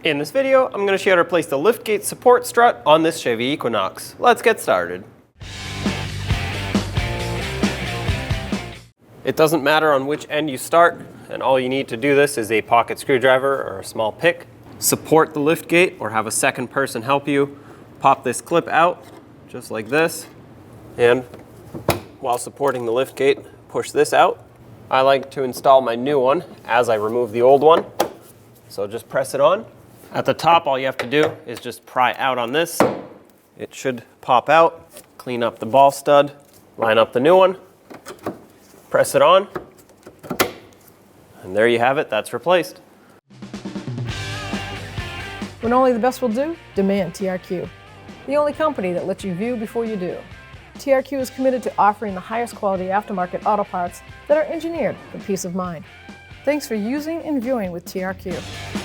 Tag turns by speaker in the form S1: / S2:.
S1: In this video, I'm going to show you how to replace the liftgate support strut on this Chevy Equinox. Let's get started. It doesn't matter on which end you start, and all you need to do this is a pocket screwdriver or a small pick. Support the liftgate or have a second person help you. Pop this clip out, just like this, and while supporting the liftgate, push this out. I like to install my new one as I remove the old one, so just press it on. At the top, all you have to do is just pry out on this. It should pop out. Clean up the ball stud, line up the new one, press it on, and there you have it, that's replaced.
S2: When only the best will do, demand TRQ. The only company that lets you view before you do. TRQ is committed to offering the highest quality aftermarket auto parts that are engineered for peace of mind. Thanks for using and viewing with TRQ.